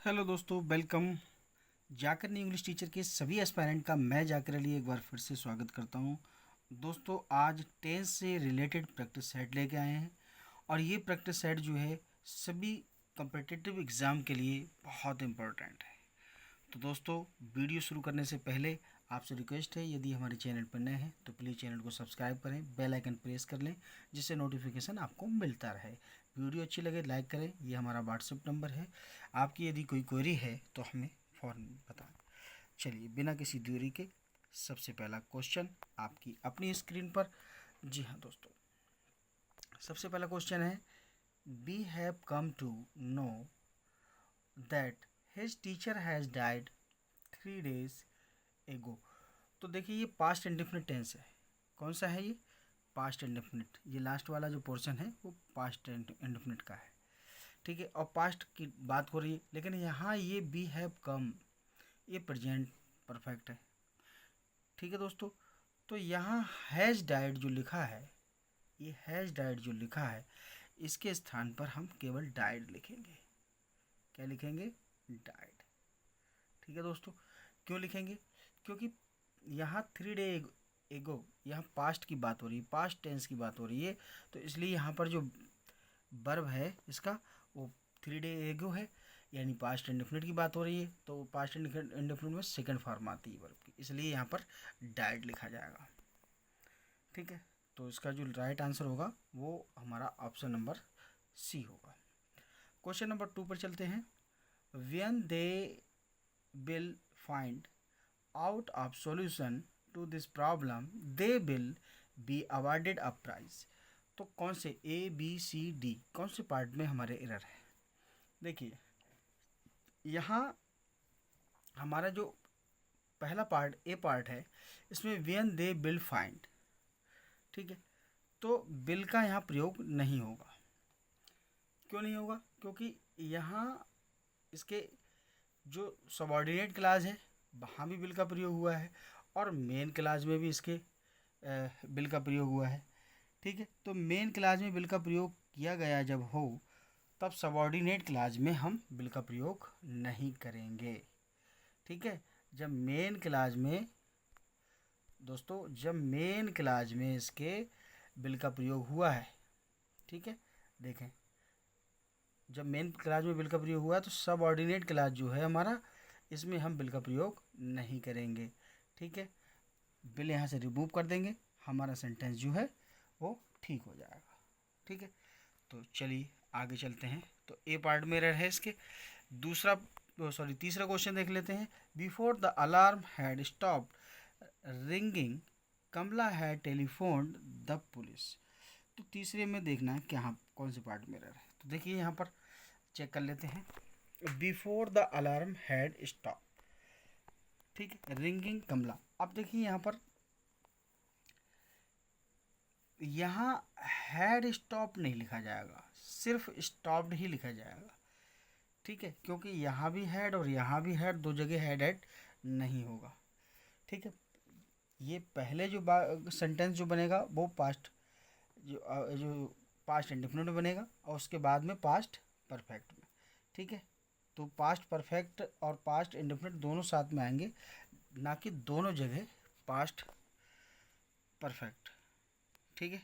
Hello दोस्तों, welcome. जाकर नहीं इंग्लिश टीचर के सभी एस्पायरेंट का मैं जाकर अली एक बार फिर से स्वागत करता हूं। दोस्तों, आज टेंस से रिलेटेड प्रैक्टिस सेट लेके आए हैं और ये प्रैक्टिस सेट जो है सभी कम्पिटिटिव एग्ज़ाम के लिए बहुत इम्पोर्टेंट है। तो दोस्तों, वीडियो शुरू करने से पहले आपसे रिक्वेस्ट है, यदि हमारे चैनल पर नए हैं तो प्लीज़ चैनल को सब्सक्राइब करें, बेल आइकन प्रेस कर लें जिससे नोटिफिकेशन आपको मिलता रहे। वीडियो अच्छी लगे लाइक करें। ये हमारा व्हाट्सएप नंबर है। आपकी यदि कोई क्वेरी है तो हमें फ़ौरन बताएं। चलिए, बिना किसी देरी के सबसे पहला क्वेश्चन आपकी अपनी स्क्रीन पर। जी हाँ दोस्तों, सबसे पहला क्वेश्चन है, we have come to know that his teacher has died 3 days एगो। तो देखिए, ये पास्ट इंडेफिनिट टेंस है। कौन सा है ये? Past indefinite. ये लास्ट वाला जो पोर्शन है वो पास्ट इंडेफिनिट का है। ठीक है, और पास्ट की बात हो रही है, लेकिन यहाँ ये बी हैव कम, ये प्रेजेंट परफेक्ट है। ठीक है दोस्तों, तो यहाँ हैज़ डाइड जो लिखा है, ये हैज़ डाइड जो लिखा है, इसके स्थान पर हम केवल डाइड लिखेंगे। क्या लिखेंगे? डाइड। ठीक है दोस्तों, क्यों लिखेंगे? क्योंकि यहाँ 3 day एगो, यहाँ पास्ट की बात हो रही है, पास्ट टेंस की बात हो रही है, तो इसलिए यहाँ पर जो वर्ब है इसका वो 3 day एगो है, यानी पास्ट इंडेफिनिट की बात हो रही है, तो पास्ट इंडेफिनिट में सेकंड फॉर्म आती है वर्ब की, इसलिए यहाँ पर डाइड लिखा जाएगा। ठीक है, तो इसका जो राइट आंसर होगा वो हमारा ऑप्शन नंबर सी होगा। क्वेश्चन नंबर 2 पर चलते हैं। When they will find out of solution to this problem they will be awarded a prize। तो कौन से ABCD कौन से पार्ट में हमारे एरर है? देखिए, यहाँ हमारा जो पहला पार्ट ए पार्ट है, इसमें when they will find, ठीक है, तो बिल का यहाँ प्रयोग नहीं होगा। क्यों नहीं होगा? क्योंकि यहाँ इसके जो सबऑर्डिनेट क्लास है वहाँ भी बिल का प्रयोग हुआ है और मेन क्लास में भी इसके बिल का प्रयोग हुआ है। ठीक है, तो मेन क्लास में बिल का प्रयोग किया गया जब हो, तब सबऑर्डिनेट क्लास में हम बिल का प्रयोग नहीं करेंगे। ठीक है, जब मेन क्लास में दोस्तों, जब मेन क्लास में इसके बिल का प्रयोग हुआ है, ठीक है, देखें, जब मेन क्लास में बिल का प्रयोग हुआ है तो सबऑर्डिनेट क्लास जो है हमारा, इसमें हम बिल का प्रयोग नहीं करेंगे। ठीक है, बिल यहाँ से रिमूव कर देंगे, हमारा सेंटेंस जो है वो ठीक हो जाएगा। ठीक है, तो चलिए आगे चलते हैं। तो ए पार्ट में एरर है इसके। तीसरा क्वेश्चन देख लेते हैं। Before the alarm had stopped ringing Kamala had telephoned the police. तो तीसरे में देखना है कि हाँ कौन से पार्ट में एरर है। तो देखिए, यहाँ पर चेक कर लेते हैं। Before the alarm had stop, ठीक है, रिंगिंग कमला। अब देखिए यहाँ पर, यहाँ हैड स्टॉप नहीं लिखा जाएगा, सिर्फ स्टॉप्ड ही लिखा जाएगा। ठीक है, क्योंकि यहाँ भी हैड और यहाँ भी हैड, दो जगह हैड नहीं होगा। ठीक है, ये पहले जो सेंटेंस जो बनेगा वो पास्ट जो पास्ट इंडेफिनिट में बनेगा और उसके बाद में पास्ट परफेक्ट में। ठीक है, तो पास्ट परफेक्ट और पास्ट इंडेफिनिट दोनों साथ में आएंगे, ना कि दोनों जगह पास्ट परफेक्ट। ठीक है,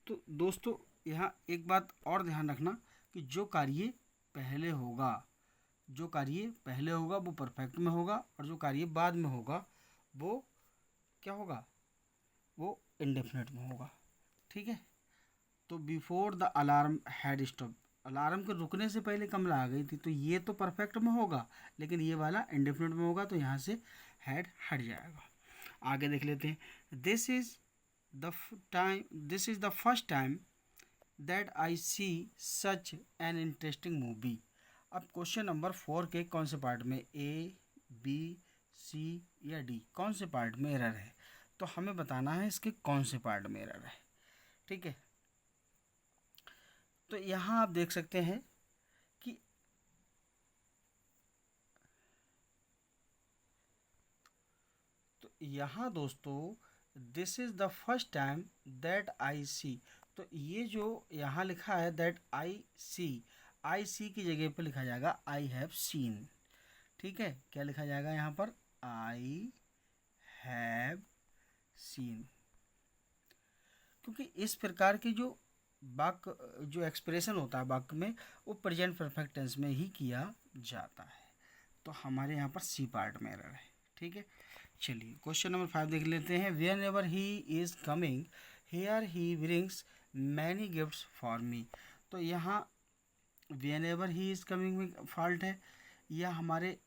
तो दोस्तों यहाँ एक बात और ध्यान रखना कि जो कार्य पहले होगा, जो कार्य पहले होगा वो परफेक्ट में होगा और जो कार्य बाद में होगा वो क्या होगा? वो इंडेफिनिट में होगा। ठीक है, तो before the alarm had stop, alarm के रुकने से पहले कमला आ गई थी, तो ये तो परफेक्ट में होगा, लेकिन ये वाला इंडेफिनिट में होगा, तो यहाँ से हैड हट जाएगा। आगे देख लेते हैं। This is the first time that I see such an interesting movie. अब क्वेश्चन नंबर 4 के कौन से पार्ट में, ए, बी, सी या डी, कौन से पार्ट में एरर है? तो हमें बताना है इसके कौन से पार्ट में एरर है। ठीक है, तो यहाँ आप देख सकते हैं कि तो यहाँ दोस्तों, this is the first time that I see, तो ये जो यहाँ लिखा है दैट आई सी की जगह पे लिखा जाएगा आई हैव सीन। ठीक है, क्या लिखा जाएगा यहाँ पर, आई हैव सीन। क्योंकि इस प्रकार की जो वाक्य जो एक्सप्रेशन होता है वाक्य में, वो प्रेजेंट परफेक्ट टेंस में ही किया जाता है। तो हमारे यहाँ पर सी पार्ट में एरर है। ठीक है, चलिए क्वेश्चन नंबर 5 देख लेते हैं। When ever he is coming here he brings many gifts for me. तो यहाँ when ever he is coming में फॉल्ट है, या हमारे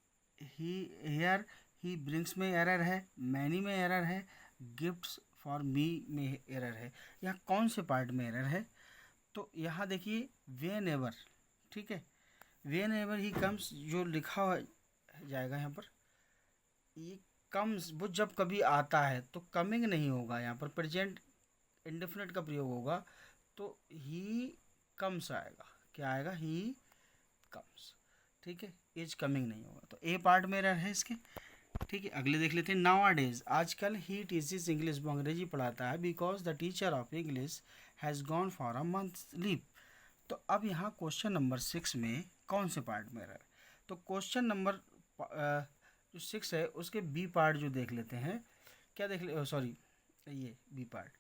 ही हेयर ही ब्रिंग्स में एरर है, मैनी में एरर है, गिफ्ट्स फॉर मी में एरर है। यहाँ कौन से पार्ट में एरर है? तो यहाँ देखिए वेन एवर, ठीक है, वेन एवर ही कम्स जो लिखा जाएगा यहाँ पर, ये कम्स वो जब कभी आता है तो कमिंग नहीं होगा, यहाँ पर प्रेजेंट इंडेफिनिट का प्रयोग होगा, तो ही कम्स आएगा। क्या आएगा? He comes. ठीक है, इज कमिंग नहीं होगा, तो ए पार्ट में एरर है इसके। ठीक है, अगले देख लेते हैं। नाउ डेज, आजकल ही टीचेस इंग्लिश, वो अंग्रेजी पढ़ाता है, because the teacher of English has gone for a month leave. तो अब यहाँ क्वेश्चन नंबर 6 में कौन से पार्ट में एरर है? तो क्वेश्चन नंबर जो 6 है उसके बी पार्ट जो देख लेते हैं। क्या देख ले, सॉरी, ये B part,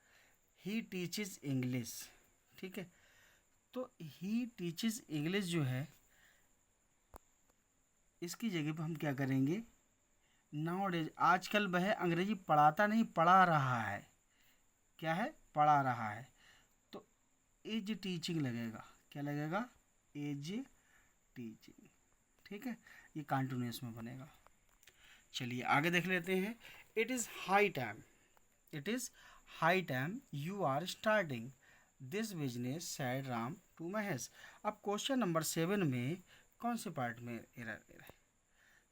he teaches English. ठीक है, तो ही टीचेस इंग्लिश जो है, इसकी जगह पर हम क्या करेंगे, नाउ डेज, आजकल वह अंग्रेजी पढ़ाता नहीं, पढ़ा रहा है। क्या है? पढ़ा रहा है। तो इज टीचिंग लगेगा। क्या लगेगा? Is teaching. ठीक है, ये कंटिन्यूअस में बनेगा। चलिए आगे देख लेते हैं। It is high time, it is high time you are starting this business, said Ram to Mahesh. अब क्वेश्चन नंबर 7 में कौन से पार्ट में एरर है?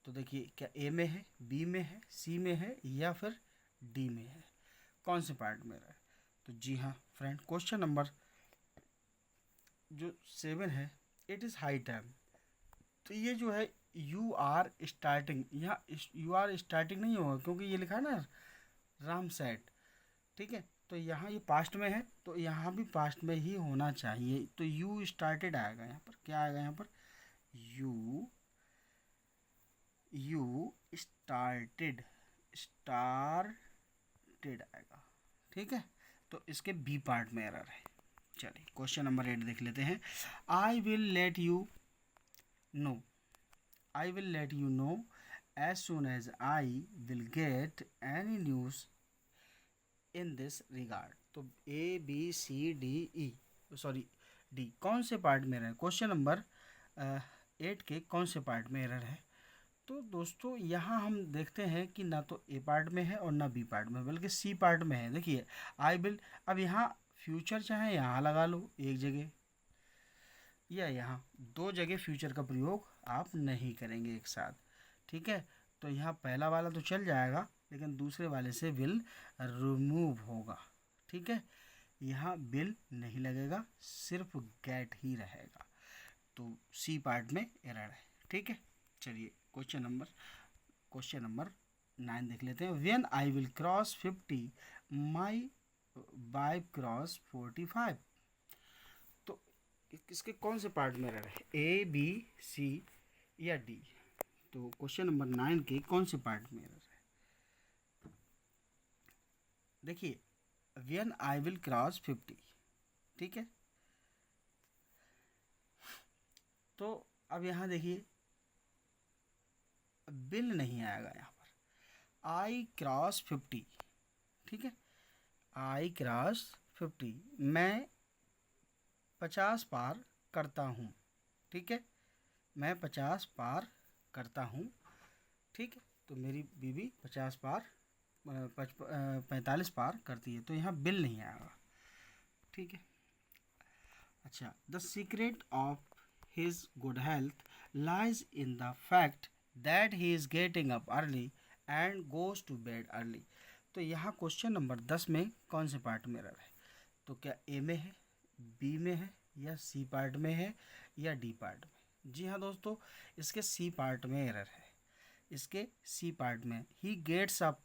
तो देखिए, क्या ए में है, बी में है, सी में है, या फिर डी में है? कौन से पार्ट में एरर है? तो जी हाँ फ्रेंड, क्वेश्चन नंबर जो 7 है, इट इज़ हाई टाइम, तो ये जो है यू आर स्टार्टिंग, यहाँ यू आर स्टार्टिंग नहीं होगा क्योंकि ये लिखा है ना राम सेट। ठीक है, तो यहाँ ये पास्ट में है, तो यहाँ भी पास्ट में ही होना चाहिए, तो यू स्टार्टेड आएगा यहाँ पर। क्या आएगा यहाँ पर? यू स्टार्टेड आएगा। ठीक है, तो इसके बी पार्ट में एरर है। चलिए क्वेश्चन नंबर 8 देख लेते हैं। I will let you know, I will let you know as soon as I will get any news in this regard. तो A B C D E, sorry D, कौन से part में error है? Question number 8 के कौन से part में error है? तो दोस्तों यहाँ हम देखते हैं कि ना तो ए पार्ट में है और ना बी पार्ट में, बल्कि सी पार्ट में है। देखिए आई विल, अब यहाँ फ्यूचर चाहे यहाँ लगा लो एक जगह, या यहाँ, दो जगह फ्यूचर का प्रयोग आप नहीं करेंगे एक साथ। ठीक है, तो यहाँ पहला वाला तो चल जाएगा, लेकिन दूसरे वाले से विल रिमूव होगा। ठीक है, यहाँ विल नहीं लगेगा, सिर्फ गेट ही रहेगा, तो सी पार्ट में एरर है। ठीक है, चलिए क्वेश्चन नंबर 9 देख लेते हैं। When I will cross 50 my wife cross 45। तो इसके कौन से पार्ट में एरर है? ए बी सी या डी? तो क्वेश्चन नंबर 9 के कौन से पार्ट में एरर है? देखिए, व्हेन आई विल क्रॉस 50। ठीक है, तो अब यहाँ देखिए बिल नहीं आएगा यहाँ पर, आई क्रॉस 50। ठीक है, आई क्रॉस 50, मैं 50 पार करता हूँ। ठीक है, मैं 50 पार करता हूँ। ठीक है, तो मेरी बीवी 50 पार 45 पार करती है, तो यहाँ बिल नहीं आएगा। ठीक है, अच्छा, the secret of his good health lies in the fact that he is getting up early and goes to bed early. तो यहाँ क्वेश्चन नंबर 10 में कौन से पार्ट में एरर है? तो क्या ए में है, बी में है, या सी पार्ट में है, या डी पार्ट में? जी हाँ दोस्तों, इसके सी पार्ट में एरर है। इसके सी पार्ट में, ही गेट्स अप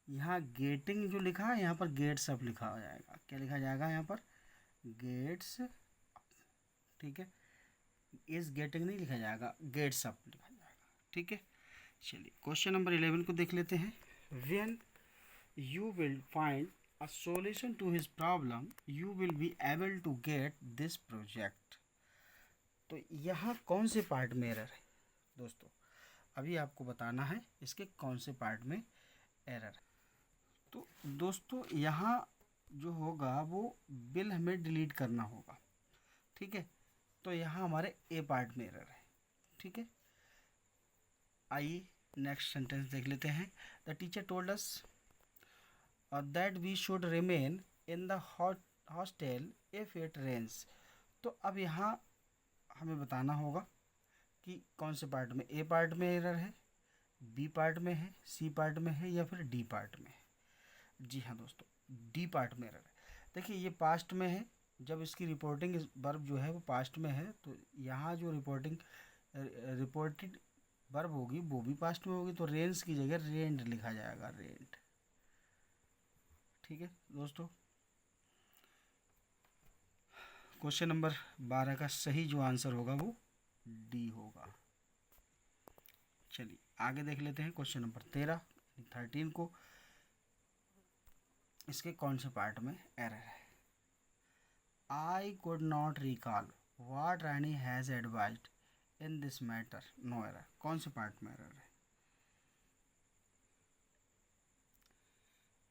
यहाँ गेटिंग जो लिखा है यहाँ पर गेट्स अप लिखा हो जाएगा। क्या लिखा जाएगा यहाँ पर? गेट्स, ठीक है, इज गेटिंग नहीं लिखा जाएगा, गेट्स अप लिखा जाएगा। ठीक है, चलिए क्वेश्चन नंबर 11 को देख लेते हैं। When you will find a solution to his problem you will be able to get this project। तो यहाँ कौन से पार्ट में एरर है दोस्तों? अभी आपको बताना है इसके कौन से पार्ट में एरर है। तो दोस्तों यहाँ जो होगा वो बिल हमें डिलीट करना होगा। ठीक है, तो यहाँ हमारे ए पार्ट में एरर है। ठीक है, आइए नेक्स्ट सेंटेंस देख लेते हैं। The teacher told us that we should remain in the hostel if it rains। तो अब यहाँ हमें बताना होगा कि कौन से पार्ट में, ए पार्ट में एरर है, बी पार्ट में है, सी पार्ट में है या फिर डी पार्ट में है। जी हाँ दोस्तों, डी पार्ट में एरर है। देखिए ये पास्ट में है, जब इसकी रिपोर्टिंग वर्ब जो है वो पास्ट में है, तो यहाँ जो रिपोर्टेड वर्ब होगी वो भी पास्ट में होगी, तो रेंस की जगह रेंड लिखा जाएगा, रेंड। ठीक है दोस्तों, क्वेश्चन नंबर 12 का सही जो आंसर होगा वो डी होगा। चलिए आगे देख लेते हैं क्वेश्चन नंबर 13 को। इसके कौन से पार्ट में एरर है? I could not recall what Rani has advised in this matter, no error. कौन से पार्ट में एरर है?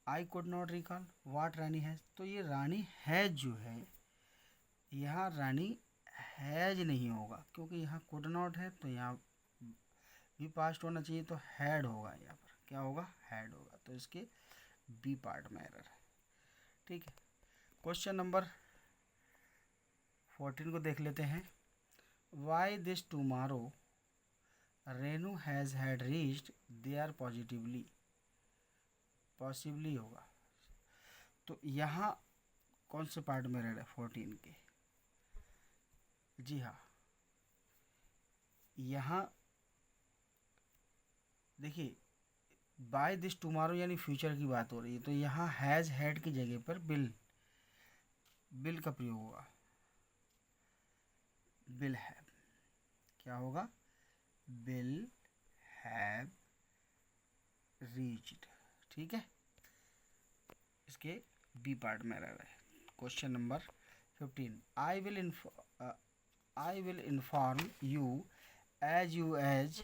I could not recall what Rani has, तो ये रानी हैज जो है, यहाँ रानी हैज नहीं होगा क्योंकि यहाँ कुड नॉट है, तो यहाँ भी पास्ट होना चाहिए, तो हैड होगा। यहाँ पर क्या होगा? हैड होगा। तो इसके बी पार्ट में एरर है। ठीक है, क्वेश्चन नंबर 14 को देख लेते हैं। Why this tomorrow Renu has had reached there possibly होगा। तो यहाँ कौन से पार्ट में एरर है? 14 के। जी हाँ, यहाँ देखिए बाय दिस टुमारो यानी फ्यूचर की बात हो रही है, तो यहाँ हैज़ हैड की जगह पर बिल का प्रयोग होगा। बिल हैव, क्या होगा? Will have reached. ठीक है, इसके बी पार्ट में एरर है। Question number 15। I will inform you as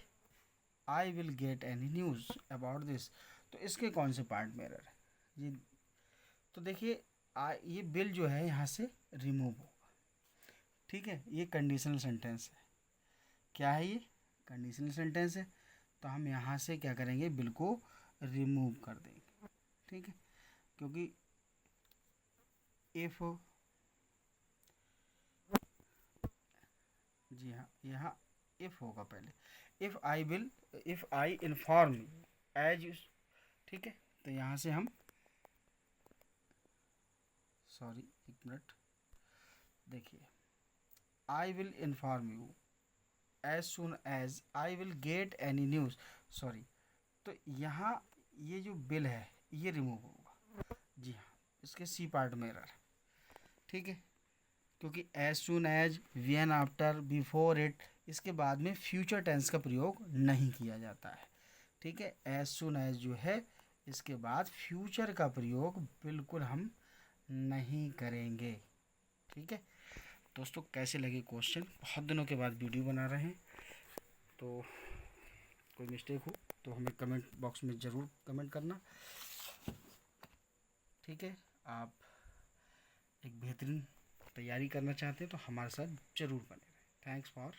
I will get any news about this. तो इसके कौन से पार्ट में एरर है जी? तो देखिए ये बिल जो है यहाँ से रिमूव होगा। ठीक है, ये कंडीशनल सेंटेंस है। क्या है ये? कंडीशनल सेंटेंस है, तो हम यहाँ से क्या करेंगे? बिल को रिमूव कर देंगे। ठीक है, क्योंकि इफ, जी हाँ यहाँ इफ होगा पहले, if I inform as you. ठीक है, तो यहाँ से हम, सॉरी एक मिनट, देखिए I will inform you as soon as I will get any news, sorry. तो यहाँ ये जो बिल है ये रिमूव होगा। जी हाँ, इसके सी पार्ट में एरर। ठीक है, क्योंकि as soon as, when, after, before it, इसके बाद में फ्यूचर टेंस का प्रयोग नहीं किया जाता है। ठीक है, एज सुन एज जो है इसके बाद फ्यूचर का प्रयोग बिल्कुल हम नहीं करेंगे। ठीक है दोस्तों, कैसे लगे क्वेश्चन? बहुत दिनों के बाद वीडियो बना रहे हैं, तो कोई मिस्टेक हो तो हमें कमेंट बॉक्स में ज़रूर कमेंट करना। ठीक है, आप एक बेहतरीन तैयारी करना चाहते हैं तो हमारे साथ ज़रूर बने रहें। Thanks for